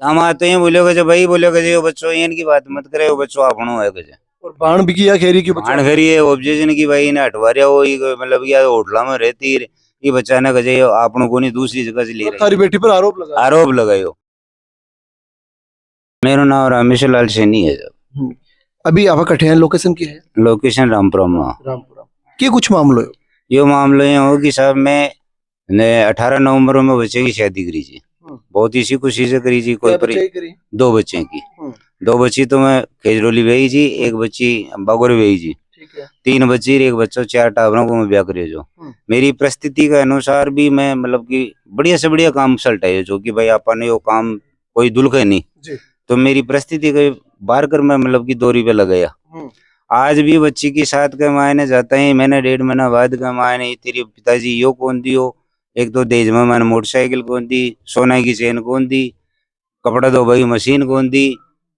दामाद तो ये बोलोगे जो भाई बोलोगे जो बच्चों इनकी बात मत करे, वो बच्चों आपनो है कुछ और बाण भी किया खेरी की भाण करी है ऑब्जेक्शन की भाई ने हटवारिया हो मतलब या होटला में रहती है, ये बच्चा ने कहे आपनो को नहीं दूसरी जगह से ले थारी रही बेटी पर आरोप लगा। आरोप लगायो। मेरा नाम रामेश्वर लाल सैनी है। हम्म। अभी आप कटे हैं, लोकेशन की है? लोकेशन रामपुरा में। रामपुरा के कुछ मामलो है? यो मामलो ये हो कि साहब मैं ने 18 नवंबर में बच्चे की शादी करी थी, बहुत इसी खुशी से करी थी। कोई क्या बच्चे करी? 2 बच्चे की, 2 बच्ची तो मैं खेजरोली भेजी थी, एक बच्ची बागोर भेजी, ठीक है। 3 बच्ची एक बच्चा, 4 टावरों को मैं ब्याह करे जो मेरी परिस्थिति के अनुसार भी मैं मतलब कि बढ़िया से बढ़िया काम सल्टाए जो कि भाई अपन ने वो काम कोई दुल के नहीं जी। तो मेरी परिस्थिति के बार कर मैं मतलब कि 2 रुपये लगाया। आज भी बच्ची के साथ के मायने जाता है, मैंने 1.5 महीना बाद के मायने तेरे पिताजी यो कौन दियो, एक तो दहेज में मैंने मोटरसाइकिल कौन दी, सोना की चेन कौन दी, कपड़ा धो भाई मशीन कौन दी,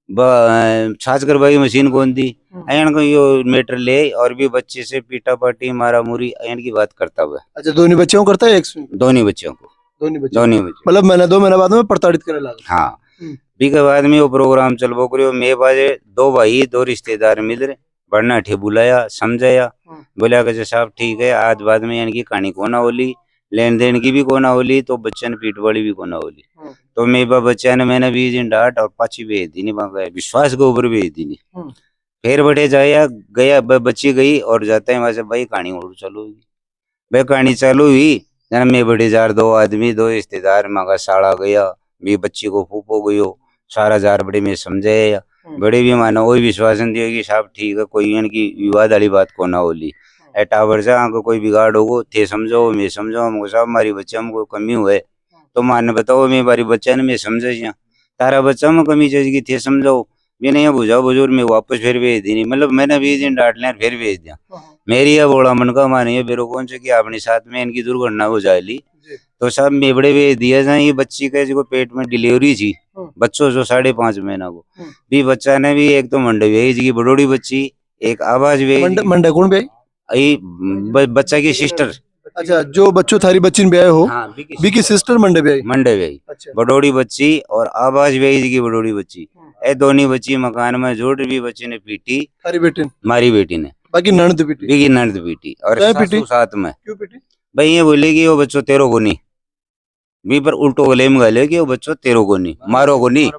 छाछ कर भाई मशीन कौन दी, एन को यो मैटर ले और भी बच्चे से पीटा पाटी मारा मुरी एन की बात करता हुआ। अच्छा, दोनों बच्चों को करता है? एक दोनों बच्चों को, दोनों बच्चे मतलब महीना 2 महीना बाद में प्रताड़ित करे लगा। हाँ बी के बाद में वो प्रोग्राम चलबो करियो। मेरे बाजे 2 भाई 2 रिश्तेदार मिल रहे बढ़ना ठे बुलाया समझाया, बोला कि साहब ठीक है आज बाद में इनकी कहानी कोना होली, लेन देन की भी कोना होली, तो बच्चन पीट वाली भी कोना होली। तो मेरे बच्चा ने मैंने 20 दिन डांट और पाची भेज दी नहीं, विश्वास के ऊपर भेज दी नहीं। फिर बैठे जाया गया बच्ची गई और जाते हैं वहां से भाई कहानी और चालू हुई। भाई कहानी चालू हुई जना मैं बड़े जार 2 आदमी 2 रिश्तेदार मगा साड़ा गया, भी बच्ची को फूफो गयो सारा जार बड़े में समझाया, बड़े भी माना वही विश्वास दिया कि साहब ठीक है कोई इनकी विवाद वाली बात को ना होली टावर से आगे कोई बिगाड़ होगो थे समझो मैं समझो हमको साहब हमारी बच्चा में कोई कमी हुए तो माने बताओ मैं बारी बच्चा ने मैं समझा तारा बच्चा में कमी चाहिए थे समझाओ मैंने यहाँ बुझाओ बुजुर्ग में वापस फिर भेज दी नहीं, मतलब मैंने 20 दिन डांट लिया फिर भेज दिया। मेरी यह बोला मन का मानी है बेरो कौन से कि अपने साथ में इनकी दुर्घटना हो जाएगी तो सब मेबड़े भेज दिया जाए। ये बच्ची के जो पेट में डिलीवरी थी बच्चों जो 5.5 महीना को भी बच्चा ने भी एक तो मंडे भेज की बड़ोड़ी बच्ची, एक आवाज भेज मंडे कौन भाई? बच्चा की सिस्टर। अच्छा, जो बच्चों थारी बच्ची ने ब्याह हो बी की सिस्टर मंडे ब्याह अच्छा। बड़ोड़ी बच्ची और आवाज भेज की बड़ोड़ी बच्ची ए दोनों बच्ची मकान में जोड़ भी बच्ची ने पीटी थारी बेटी मारी बेटी ने बाकी ननद पीटी बिगी ननद पीटी और सासू साथ में। क्यों पीटी भाई ये बोले कि वो बच्चों तेरो को नहीं भी पर उल्टो गले में गाले कि वो बच्चों तेरो को नहीं मारो को नहीं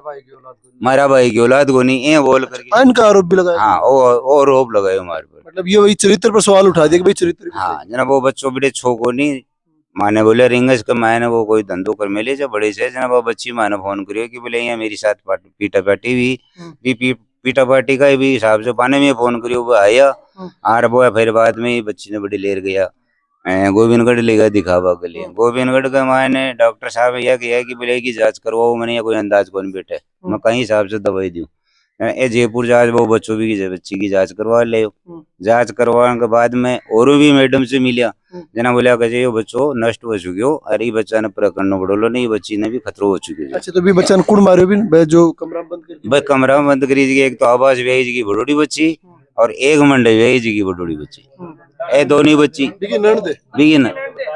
मारा भाई की औलाद को नहीं ये बोल करके इनका आरोप भी लगाया। हाँ और आरोप लगाए हमारे पर, मतलब ये वही चरित्र पर सवाल उठा दिया कि भाई चरित्र। हाँ जना वो बच्चों बड़े छो को नहीं माने बोले रिंगस के मायने वो कोई धंधो कर मिले जब बड़े से जना वो बच्ची माने फोन करियो कि बोले यहाँ मेरी साथ पीटा पाटी भी पीटा पाटी का भी हिसाब से पाने में फोन करियो वो आया आर वो फिर बाद में बच्ची ने बड़ी लेर गया गोविंदगढ़ ले गया दिखावा के लिए। गोविंदगढ़ के मायने डॉक्टर साहब यह किया कि बोले की जांच करवाओ, मैंने कोई अंदाज कौन बैठे मैं कहीं हिसाब से दवाई दूं ए जयपुर जांच वो बच्चों की बच्ची की जांच करवा ले। जांच करवाने के बाद में और भी मैडम से मिलिया जना बोलिया कि बच्चों नष्ट हो चुकी हो, अरे बच्चा ने प्रकरण बढ़ोलो नहीं बच्ची ने भी खतरो हो चुकी है। अच्छा, तो भी बच्चा ने कुड़ मारे भी जो कमरा बंद कर भाई कमरा बंद करी एक तो आवाज भेज की बड़ोड़ी बच्ची और एक मंडे भेज की बड़ोड़ी बच्ची ए दोनों बच्ची बिगी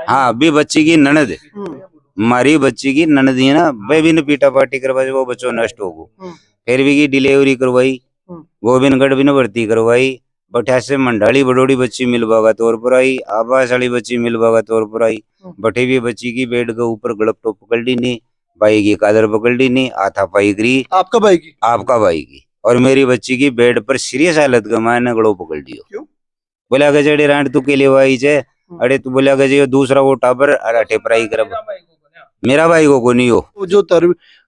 हाँ भी बच्ची की ननद मारी बच्ची की ननद है ना वे भी पीटा पाटी करवा वो बच्चों नष्ट हो गो। फिर भी की डिलीवरी करवाई गोविंदगढ़ भी ने भर्ती करवाई बठा से मंडाली बड़ोड़ी बच्ची मिलवागा तौर पर आई, आवास वाली बच्ची मिलवागा तौर पर आई, बटे भी बच्ची की बेड के ऊपर गड़प टोप पकड़ ली नहीं, भाई की कादर पकड़ ली नहीं, आथा पाई करी आपका भाई की और मेरी बच्ची की बेड पर सीरियस हालत का मैंने गड़ो पकड़ लियो। बोला गजेड़ी रांड तू के लिए वाई छे अरे तू बोला गजे दूसरा वो टाबर अरे पराई कर मेरा भाई को नहीं हो जो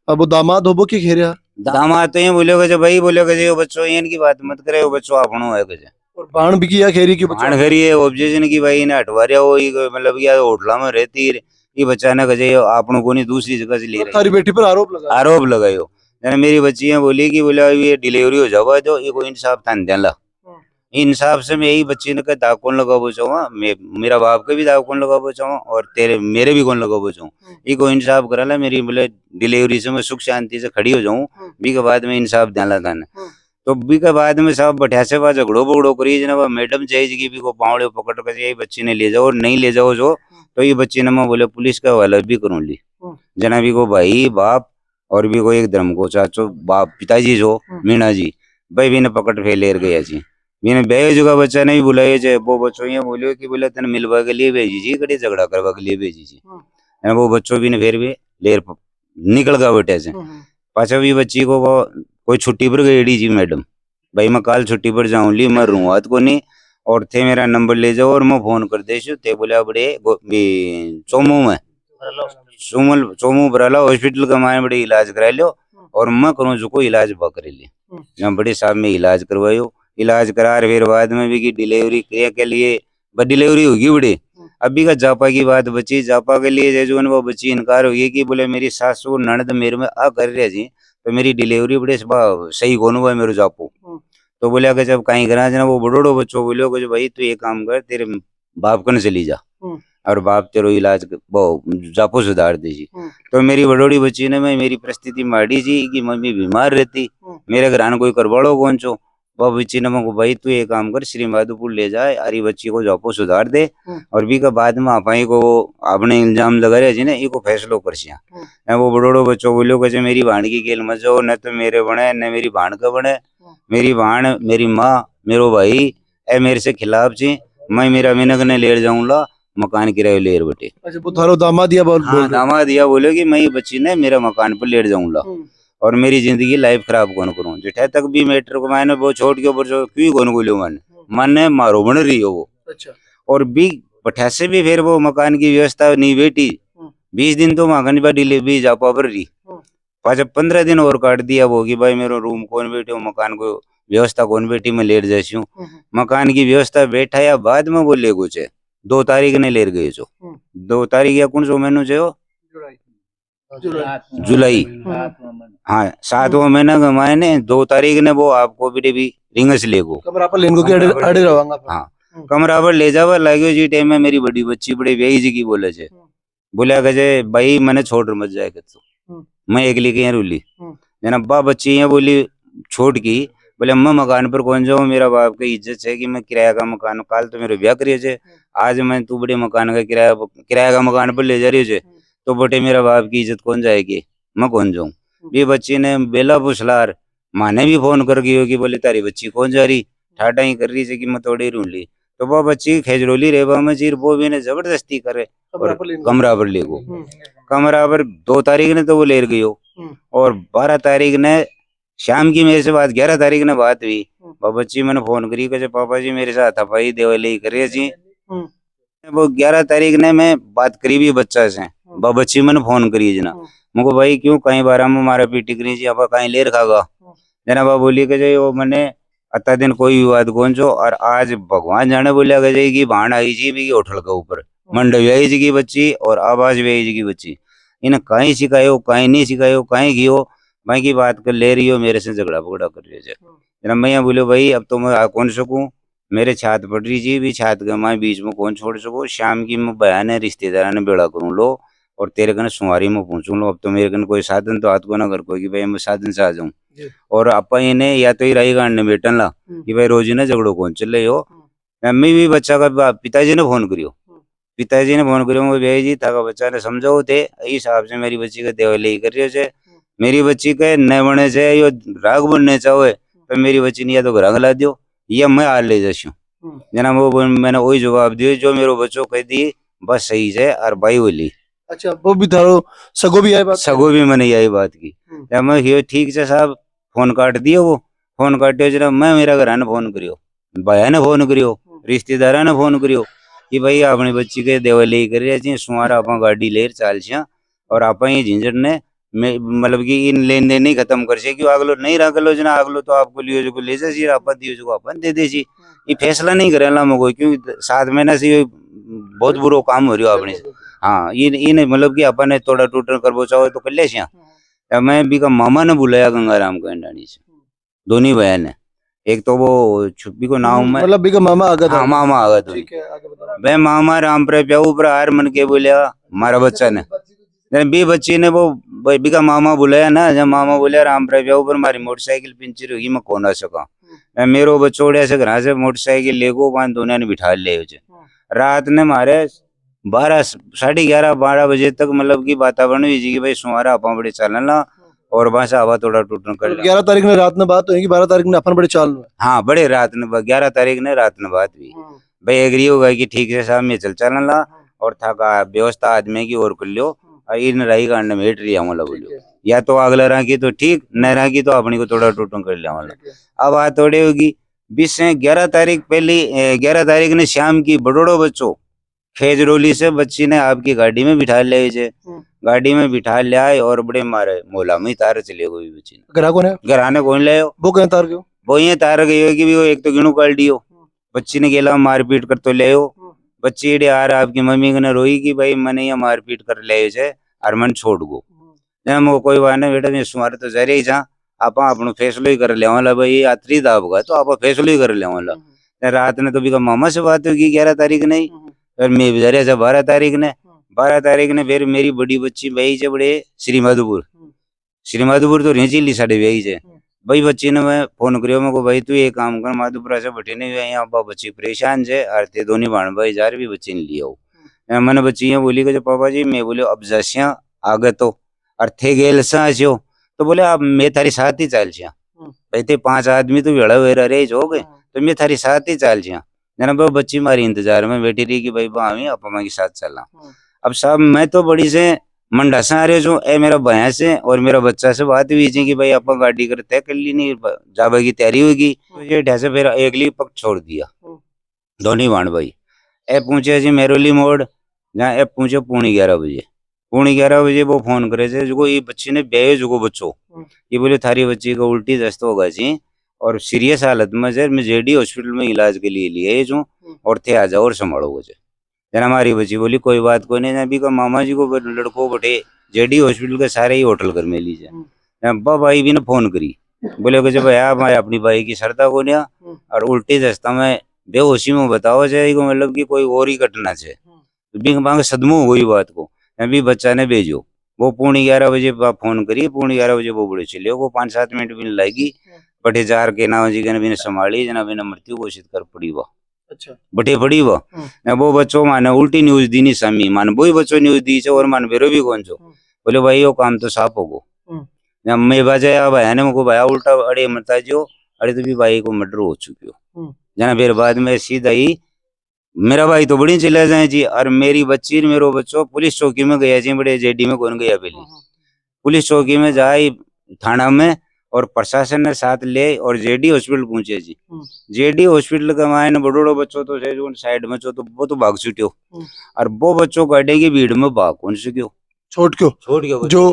अब दामाद होबो की घेरिया दामाद तो ये बोलोगे जो भाई बोलोगे जो बच्चों इनकी बात मत करे वो बच्चों आपनो है गजे और बाण भी किया खेरी की बाण करी है ऑब्जेक्शन की भाई ने हटवारिया हो मतलब या होटला में रहती है ये बच्चा ने गजे आपनो को नहीं दूसरी जगह से ले रही थारी बेटी पर आरोप लगायो जना मेरी बच्ची बोली कि बोला ये डिलीवरी हो जाओ जो ये कोई इंसाफ थान देला इंसाफ से मैं यही बच्ची ने दाग कौन लगाबो चाहूँ मेरा बाप के भी दाग कौन लगाबो चाहूँ और तेरे मेरे भी कौन लगाबो चाहूँ ये को इंसाफ करा मेरी बोले डिलीवरी से मैं सुख शांति से खड़ी हो जाऊँ बी के बाद में इंसाफ देला था तो बी के बाद में सब बैठा से बाद झगड़ो बगड़ो करी जना मैडम चाहिए कि भी को पावड़े पकड़ कर यही बच्ची ने ले जाओ और नहीं ले जाओ जो तो ये बच्ची ने मैं बोले पुलिस का हवाला भी करूँ ली जना भी को भाई बाप और भी कोई एक धर्म को चाचो बाप पिताजी जो मीणा जी भाई भी ने पकड़ फे लेर गया जी मैंने बे जुगा बच्चा ने भी बुलाए जे वो बच्चों ये बोलियो कि बोले तने मिलवा के लिए भेजी जी कड़ी झगड़ा करवा के लिए भेजी जी वो बच्चों भी ने फिर भी लेर निकल गया बेटे से पाछा भी बच्ची को वो कोई छुट्टी पर गई जी मैडम भाई मैं कल छुट्टी पर जाऊं ली मैं रूआत को नहीं और थे मेरा नंबर ले जाओ और मैं फोन कर दे ते बोले बड़े चोमू में चोमू बराला हॉस्पिटल का माए बड़े इलाज करा लो और मैं करूँ जो को इलाज बकरे ले जहाँ बड़े साहब में इलाज करवायो इलाज करा फिर बाद में भी की डिलीवरी के लिए डिलीवरी होगी बड़े अभी का जापा की बात बची जापा के लिए जो वो बच्ची इनकार होगी कि बोले मेरी सासू ननद मेरे में आ कर रहे जी तो मेरी डिलीवरी बड़े सही कौन हुआ मेरे जापो तो बोले कि जब कहीं करा जना वो बड़ोड़ो बच्चों बोलो कि भाई तू ये काम कर तेरे बाप कन चली जा और बाप तेरो इलाज वो जापो सुधार दे जी तो मेरी बड़ोड़ी बच्ची ने मैं मेरी परिस्थिति माड़ी जी कि मम्मी बीमार रहती मेरे घर आने कोई करवाड़ो कौन चो वो बच्ची ने मको भाई तू ये काम कर श्री माधोपुर ले जाए अरे बच्ची को जापो सुधार दे और भी का बाद में आपाई को आपने इल्जाम लगा रहे जी ने ये को फैसलो कर सिया वो बड़ोड़ो बच्चों बोलो कि मेरी भाण की खेल मत जाओ न तो मेरे बने न मेरी भाण का बने मेरी भाण मेरी माँ मेरो भाई ए मेरे से खिलाफ जी मैं मेरा मिनक ने ले जाऊंगा मकान किराए ले बेटे अच्छा वो थारो दामाद या बोल हाँ दामाद दिया बोले कि मैं बच्ची ने मेरा मकान पर लेट जाऊंगा और मेरी जिंदगी लाइफ खराब कौन करूं जिठे तक भी मैटर को मैंने वो छोड़ के ऊपर क्यों कौन बोलो मैंने मारो बन रही हो वो अच्छा और भी पठासे भी फिर वो मकान की व्यवस्था नहीं बेटी 20 दिन तो मकान पर डिलीवरी जा पा रही पाँच 15 दिन और काट दिया वो कि भाई मेरा रूम कौन बैठे हो मकान को व्यवस्था कौन बैठी मैं लेट जैसी हूँ मकान की व्यवस्था बैठा या बाद में वो ले कुछ 2 तारीख ने लेर गए जो 2 तारीख या कौन सो महीनों से हो जुलाई हाँ 7वां महीना का मायने 2 तारीख ने वो आपको भी रिंगस ले गो कमरा पर लेन को अड़े रवांगा हाँ कमरा पर ले जावा लाग्यो जी टाइम में मेरी बड़ी बच्ची बड़े बेई जी की बोले छे बोला कहे भाई मैंने छोड़ मत जाए तो मैं अकेली के रूली जना बा बच्ची ये बोली छोड़ की बोले मैं मकान पर कौन जाऊँ मेरा बाप की इज्जत है कि मैं किराया का मकान काल तो मेरे ब्याह करिए छे आज मैं तू बड़े मकान का किराया का मकान पर ले जा रही है तो बटे मेरा बाप की इज्जत कौन जाएगी मैं कौन जाऊँ ये बच्ची ने बेला पुछलार माने भी फोन कर गई होगी बोले तारी बच्ची कौन जा रही ठाटा ही कर रही है कि मैं थोड़ी रून ली तो वो बच्ची खेजरोली रेबा में चीर वो भी ने जबरदस्ती करे कमरा पर ले गो कमरा पर 2 तारीख ने तो वो लेर गई हो और 12 तारीख ने शाम की मेरे से बात 11 तारीख ने बात हुई बच्ची मैंने फोन करी कि पापा जी मेरे साथ हफाई देवली करे जी वो 11 तारीख ने मैं बात करी भी बच्चा से बच्ची मैंने फोन करी जना मुझको भाई क्यों कहीं बार में मारा पीटी करी जी आप कहीं ले रखागा जना बा बोली कि वो मैंने अता दिन कोई विवाद कौन जो और आज भगवान जाने बोलिया गए कि भाण आई जी भी होटल के ऊपर मंडवी आई जी की बच्ची और आवाज भी आई जी की बच्ची इन्हें कहीं सिखायो कहीं नहीं सिखायो कहीं गियो भाई की बात कर ले रही हो मेरे से झगड़ा पकड़ा कर रही है जना मैं बोलो भाई अब तो मैं आ कौन सकूं मेरे छात पड़ रही जी भी छात के मैं बीच में कौन छोड़ सको शाम की मैं बयान है रिश्तेदार ने बेड़ा करूँ लो और तेरे कने सुवारी में पहुंचू लो अब तो मेरे कने कोई साधन तो हाथ को ना कर कोई कि भाई मैं साधन से आ जाऊं और आपा इन्हें या तो ही राई गांड बेटन ला कि भाई रोज ना झगड़ो कौन चले हो मैं भी बच्चा का पिताजी ने फोन करियो भैया जी था बच्चा ने समझाओ थे इस हिसाब से मेरी बच्ची का देवली कर रही है मेरी बच्ची के न बने से यो राग बनने चाहे तो मेरी बच्ची ने या तो घर गला दियो या मैं हाल ले जाऊँ जना वो मैंने वही जवाब दियो जो मेरे बच्चों कह दी बस सही है और भाई बोली अच्छा वो भी थारो सगो भी आई बात सगो भी मैंने यही बात की मैं ठीक से साहब फोन काट दियो वो फोन काटियो जरा मैं मेरा घर ने फोन करियो भाया ने फोन करियो रिश्तेदारा ने फोन करियो कि भाई अपनी बच्ची के देवली कर रहे सुमारा आप गाड़ी ले चाल छिया और आप ये झंझट ने मतलब कि इन लेन देन नहीं खत्म कर से क्यों अगलो नहीं रखलो जना अगलो तो आपको लियो जो ले जा आप दियो जो अपन दे दे ये फैसला नहीं करेला मको क्योंकि 7 महीना से बहुत बुरो काम हो रही अपने हाँ ये मतलब कि अपन ने तोड़ा टूटन करबो चाहो तो कर ले छिया मैं भी का मामा ने बुलाया गंगाराम को अंडानी से दोनों बहन है एक तो वो छुपी को नाम में मतलब बिका मामा आगा था मामा आगा तो वे मामा राम पर प्याऊ पर हार मन के बोलिया हमारा बच्चा ने बी बच्ची ने वो बिका मामा बुलाया ना जब मामा बोलिया राम पर प्याऊ पर हमारी मोटरसाइकिल पंचर होगी मैं कौन आ सका मेरो बच्चोड़िया से घर से मोटरसाइकिल ले गो वहां दोनों ने बिठा ले रात ने मारे 12 साढ़े 11 12 बजे तक मतलब की वातावरण हुई जी कि भाई सुमारा आप बड़े चलन ला और वहां से हवा थोड़ा टूटन कर लिया। 11 तारीख ने रात में बात होगी, 12 तारीख ने अपन बड़े चाल में। हाँ बड़े रात ने 11 तारीख ने रात में बात हुई भाई, एग्री हो गया कि ठीक है साहब मैं चल चलन ला और था का व्यवस्था आदमी की और कर लियो और इन रही का अंड मेट लिया वाला बोलियो, या तो अगला रहा की तो ठीक न रहा की तो अपनी को थोड़ा टूटन कर लिया वाला। अब बात थोड़ी होगी 11 तारीख पहली 11 तारीख ने शाम की बड़ोड़ो बच्चों खेजरोली से बच्ची ने आपकी गाड़ी में बिठा लिया, गाड़ी में बिठा लिया और बड़े मारे मोला में तार चले गई बच्ची ने। ग्राहकों ने घराने कौन ले वो कहीं तार क्यों वो ये तार गई होगी भी वो एक तो गिणू काट दियो बच्ची ने गेला मारपीट कर तो ले बच्ची एडे आ रहा आपकी मम्मी ने रोई कि भाई मैंने ये मारपीट कर ले छे और मन छोड़ गो वो कोई बात नहीं बेटा मैं सुमारे तो जा रही जा आप अपनो फैसलो ही कर ले वाला भाई आतरी दाब का तो आप फैसलो ही कर ले वाला। रात ने तो भी मामा से बात होगी 11 तारीख नहीं फिर मैं जा रहा था 12 तारीख ने फिर मेरी बड़ी बच्ची भाई से बड़े श्री माधोपुर तो रेंची साढ़े भाई से भाई बच्ची ने मैं फोन करियो मैं को भाई तू ये काम कर माधोपुरा से बटे नहीं यहाँ अब्बा बच्ची परेशान है और ते दोनों भाण भाई जार भी बच्ची ने लिया मैंने बच्ची ये बोली कि पापा जी मैं बोले अब जसिया आगे तो और थे गेल साो तो बोले आप मैं थारी साथ ही चाल छिया भाई थे 5 आदमी तो भेड़ा वेरा रे हो गए तो मैं थारी साथ ही चाल छिया जना बच्ची मारी इंतजार में बैठी रही कि भाई वहां अपा के साथ चलना। अब साहब मैं तो बड़ी से मंडा से आ रहे जो ए मेरा भैंस से और मेरा बच्चा से बात हुई थी कि भाई आप गाड़ी कर तय कर ली नहीं जाबा की तैयारी होगी तो ये ढैसे फिर अगली पक्ष छोड़ दिया दोनों भाण भाई ए पूछे जी मेरोली मोड़ जहाँ ए पूछे 11:30 बजे वो फोन करे थे जो ये बच्ची ने ब्याह जो बच्चों ये बोले थारी बच्ची का उल्टी दस्त होगा जी और सीरियस हालत में सर मैं जेडी हॉस्पिटल में इलाज के लिए लिए जो और थे आ जाओ और संभालोगे जना हमारी बच्ची बोली कोई बात कोई नहीं अभी का मामा जी को लड़को बटे जेडी हॉस्पिटल के सारे ही होटल कर में लीजिए भाई भी ने फोन करी बोले कि जब आप अपनी भाई की श्रद्धा को लिया और उल्टी दस्ता में बेहोशी में बताओ जाएगा मतलब कि कोई और ही घटना है सदमो हुई बात को अभी बच्चा ने भेजो वो 11:30 फोन करी 11:30 वो बड़े चले वो 5-7 मिनट भी लगी बटे जार के नाव जी ने संभाली जना बिना मृत्यु घोषित कर पड़ी वह अच्छा बटे पड़ी वो बच्चों माने उल्टी न्यूज दी नहीं सामी मान वो बच्चों न्यूज दी और मान बेरो भी कौन छो बोले भाई वो काम तो साफ होगो मैं बजाया भाई ने मुझको भाया उल्टा अड़े मता जो अरे तो भी भाई को मर्डर हो चुकी हो जना फिर बाद में सीधा ही मेरा भाई तो बड़ी चला जाए जी और मेरी बच्ची मेरो बच्चों पुलिस चौकी में गया जी बड़े जेडी में कौन गया पहले पुलिस चौकी में जाए थाना में और प्रशासन ने साथ ले और जेडी हॉस्पिटल पहुंचे जी जेडी हॉस्पिटल का मायने बड़ोड़ो बच्चों तो जो साइड में तो वो तो भाग छुट्यो और वो बच्चों गाड़ी की भीड़ में भाग कौन से क्यों छोड़ क्यों जो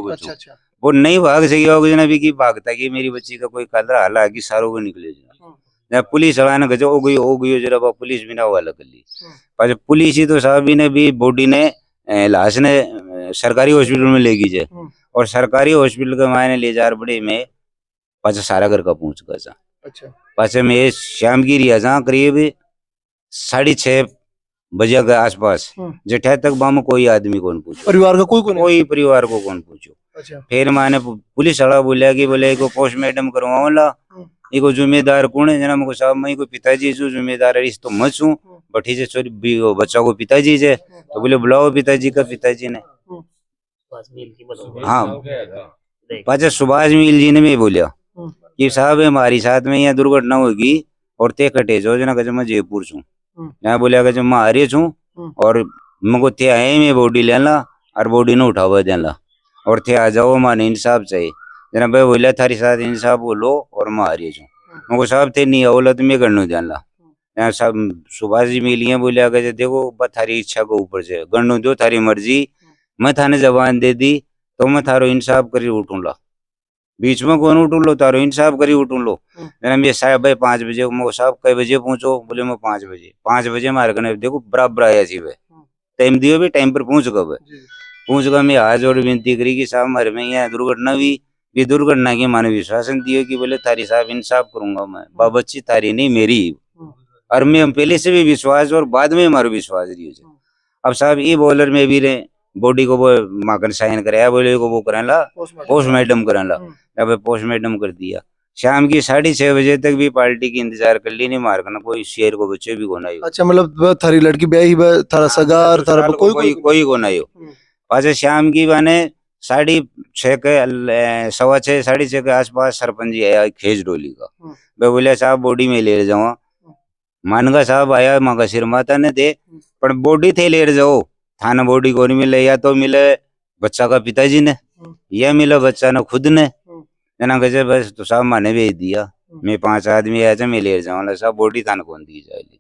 बच्चों वो नहीं भाग सके भी की भागता कि मेरी बच्ची का कोई कदर हाला कि सारों को निकले पुलिस वाला ने गजो हो गई जरा पुलिस भी ना हवाला कर ली पर पुलिस ही तो साहब ने भी बॉडी ने लाश ने सरकारी हॉस्पिटल में ले गई और सरकारी हॉस्पिटल के मायने ले जा बड़े में पाचा सारा घर का पहुंच गया अच्छा पाचे में शाम की रिया जा करीब 6:30 बजे के आसपास जेठा तक बाम कोई आदमी कौन पूछो परिवार का कोई परिवार को कौन पूछो अच्छा फिर माने पुलिस वाला बोलिया कि बोले को पोस्टमार्टम करवाओला इको जिम्मेदार कौन है जना मुझको साहब मैं को पिताजी जो जिम्मेदार है इस तो मत हूँ बठी से चोरी बच्चा को पिताजी से तो बोले बुलाओ पिताजी का पिताजी ने हाँ पाचा सुभाष मिल जी ने भी बोलिया कि साहब हमारी साथ में यहाँ दुर्घटना होगी और ते कटे जो जना कहे मैं जयपुर छू यहाँ बोलिया कहे मैं आ रही छू और मुझको ते आए मैं बॉडी लेना और बॉडी ने उठावा देना और थे आ जाओ माने इंसाफ चाहिए जना भाई बोलिया थारी साथ इंसाफ बोलो और मैं आ रही छू मुझको साहब थे नहीं आवला तो मैं गणनु जानला यहाँ सब सुभाष जी मिलिए बोलिया कहे देखो बस थारी इच्छा को ऊपर से गणनु दो थारी मर्जी मैं थाने जबान दे दी तो मैं थारो इंसाफ करी उठूंगा बीच में कौन उठू लो तारो इंसाफ करी उठू लो मैं साहब भाई 5 बजे साहब कई बजे पहुंचो बोले मैं 5 बजे मारे कने देखो बराबर आया सी वे टाइम दियो भी टाइम पर पहुंच गए मैं आज और विनती करी कि साहब हमारे में यहाँ दुर्घटना हुई ये दुर्घटना की माने विश्वासन दियो कि बोले तारी साहब इंसाफ करूंगा मैं बाबच्ची तारी नहीं मेरी और मैं पहले से भी विश्वास और बाद में हमारा विश्वास रही अब साहब ये बॉलर में भी रहे बॉडी को वो माकन साइन कराया बोले को वो करा ला पोस्टमार्टम करा ला अब पोस्टमार्टम कर दिया शाम की 6:30 बजे तक भी पार्टी की इंतजार कर ली नहीं मार करना कोई शेर को बच्चे भी कोना अच्छा मतलब थारी लड़की ब्याही थारा सगार थारा कोई कोना पाछे शाम की माने 6:30 के 6:15 6:30 के आसपास सरपंच जी आया खेज डोली का। मैं बोलिया साहब बॉडी में ले जाओ। मानगा साहब आया माँ का सिर माता ने दे पर बॉडी थे ले जाओ थाना बॉडी को नहीं मिले, या तो मिले बच्चा का पिताजी ने या मिला बच्चा ने खुद ने जना कहे बस तो साहब माने भेज दिया। मैं 5 आदमी आया मैं ले जाऊंगा साहब बॉडी थाना कौन दी जाएगी।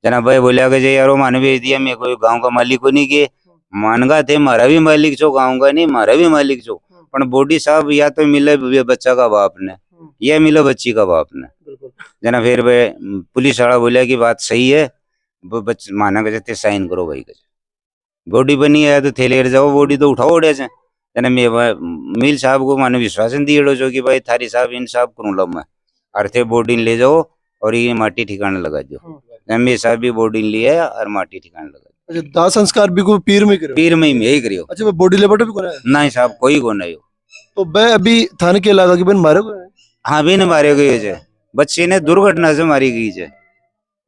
जना भाई बोलिया कि यार वो माने भेज दिया, मैं कोई गाँव का मालिक को नहीं किए मानगा थे मारा भी मालिक छो गाँव का नहीं मारा भी मालिक छो पर बॉडी साहब या तो मिले बच्चा का बाप ने या मिले बच्ची का बाप ने। जना फिर पुलिस वाला बोलिया कि बात सही है माना कहते साइन करो भाई बॉडी बनी है तो थे ले जाओ बॉडी तो उठाओ उड़े से। जना मैं मील साहब को माने विश्वास दिए जो कि भाई थारी साहब इन साहब करूँ मैं अर्थे बॉडी ले जाओ और ये माटी ठिकाने लगा दो। मैं साहब भी बॉडी लिया और माटी ठिकाने लगा। अच्छा दाह संस्कार भी को पीर में करो? पीर में ही यही करियो। अच्छा बॉडी लेबट भी कोना है? नहीं साहब कोई को नहीं हो। तो मैं अभी थाने के इलाका की बन मारे को है? हाँ भी न मारे गए है बच्ची ने दुर्घटना से मारी गई है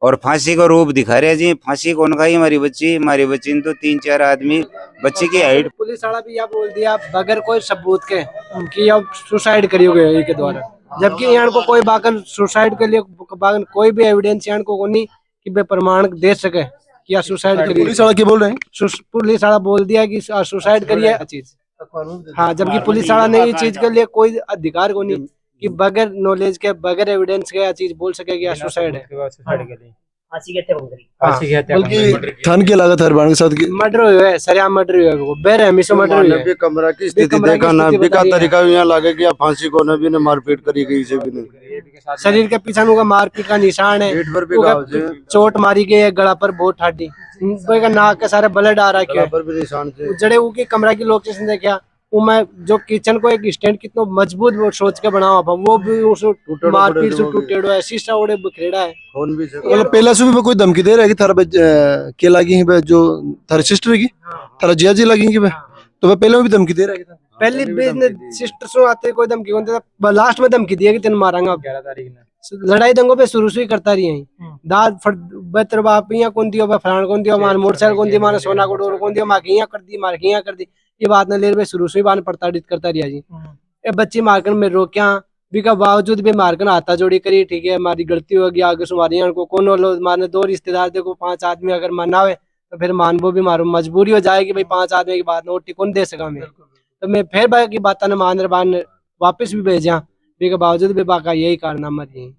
और फांसी का रूप दिखा रहे जी। फांसी कौन खाई हमारी बच्ची ने तो 3-4 आदमी बच्ची की हाइट। पुलिस वाला भी यह बोल दिया बगैर कोई सबूत के कि अब सुसाइड करियोगे के द्वारा, जबकि यहाँ को कोई बाकन सुसाइड के लिए बाकन कोई भी एविडेंस यहाँ को नहीं कि वे प्रमाण दे सके कि या सुसाइड करिए। पुलिस वाला क्या बोल रहे हैं? पुलिस वाला बोल दिया कि सुसाइड करिए चीज। हाँ जबकि पुलिस वाला ने इस चीज के लिए कोई अधिकार को नहीं कि बगैर नॉलेज के बगैर एविडेंस के चीज बोल सके कि सुसाइड है। बल्कि थान के लागत हर बाण के साथ मर्डर हुआ है, सरिया मर्डर हुआ है, बेरहमी से मर्डर हुआ है। कमरा की स्थिति देखा ना भी का तरीका यहाँ लगे कि फांसी को ने मारपीट करी गई से भी नहीं। शरीर के पीछे उनका मारपीट का निशान है, चोट मारी गई है, गला पर बहुत ठाटी, नाक के सारे ब्लड आ रहा है। जड़े उनकी कमरा की लोकेशन देखा वो मैं जो किचन को एक स्टैंड कितना मजबूत वो सोच के बनावा वो भी उस मारपीट से टूटेड़ो है, शीशा उड़े बिखरेड़ा है। मतलब पहला से भी कोई धमकी दे रहा है कि थारा के लगी है जो थारी सिस्टर की थारा जिया जी लगी है तो वह पहले भी धमकी दे रहा है? पहले सिस्टर से आते कोई धमकी कौन देता, लास्ट में धमकी दिया कि तेन मारांगा। 11 तारीख लड़ाई दंगों पे शुरू से ही करता रही है। दाद बतर बाप यहाँ कौन दियो फलान कौन दियो मान मोटरसाइकिल कौन दी मारे सोना को डोर कौन दियो मार के कर दी मार के कर दी ये बात न ले शुरू से ही बान प्रताड़ित करता रहा जी। ये बच्ची मारकर में रोक्या भी का बावजूद भी मारकर हाथा जोड़ी करी ठीक है हमारी गलती होगी आगे सुमारी को कौन लो मारने 2 रिश्तेदार देखो 5 आदमी अगर माना हुए तो फिर मानबो भी मारो मजबूरी हो जाएगी भाई 5 आदमी की बात नोटी कौन दे सका मैं तो मैं फिर भाई की बात न मान बान वापिस भी भेजा भी के बावजूद भी बाका यही कारनामा थी।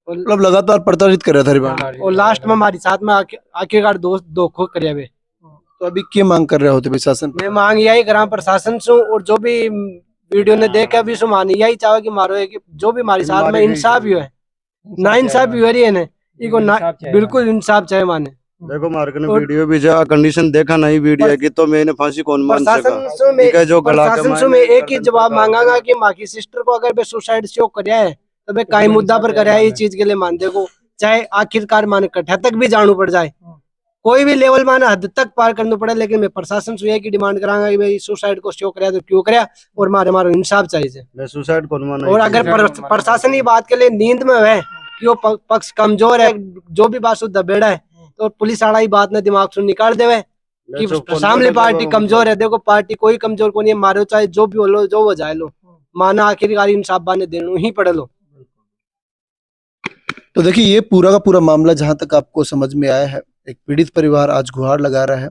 मतलब लगातार प्रताड़ित कर रहा था और लास्ट में हमारी साथ में आखिरकार दोस्त धोखो करे वे। तो अभी क्या मांग कर रहे होते प्रशासन? मैं मांग यही करा प्रशासन से और जो भी वीडियो ने देखा अभी सुमानी यही चाहे कि मारो है कि जो भी हमारे साथ में इंसाफ ही है ना इंसाफ भी हो रही है ना बिल्कुल इंसाफ चाहे माने। देखो मार्केट ने वीडियो भी जा कंडीशन देखा नहीं वीडियो की तो मैंने फांसी कौन मान सका जो गला प्रशासन में एक ही जवाब मांगागा कि माँ की सिस्टर को अगर सुसाइड शो कराया है तो भाई कई मुद्दा पर कराया इस चीज के लिए मान देखो चाहे आखिरकार माने कट्ठा तक भी जाना पड़ जाए कोई भी लेवल माने हद तक पार करना पड़े लेकिन मैं प्रशासन से यही डिमांड करांगा कि भाई सुसाइड को शो कराया तो क्यों कराया और मारे इंसाफ चाहिए सुसाइड कौन माना। और अगर प्रशासन ही बात के लिए नींद में है कि वो पक्ष कमजोर है जो भी बात दबेड़ा है तो पुलिस वाला ही बात ने दिमाग से निकाल देवे कि सामने पार्टी कमजोर है। देखो पार्टी कोई कमजोर को नहीं मारो चाहे जो भी हो लो जो हो जाए लो माना आखिरकार इंसाफ बाने देना ही पड़े लो। तो देखिए ये पूरा का पूरा मामला जहां तक आपको समझ में आया है एक पीड़ित परिवार आज गुहार लगा रहा है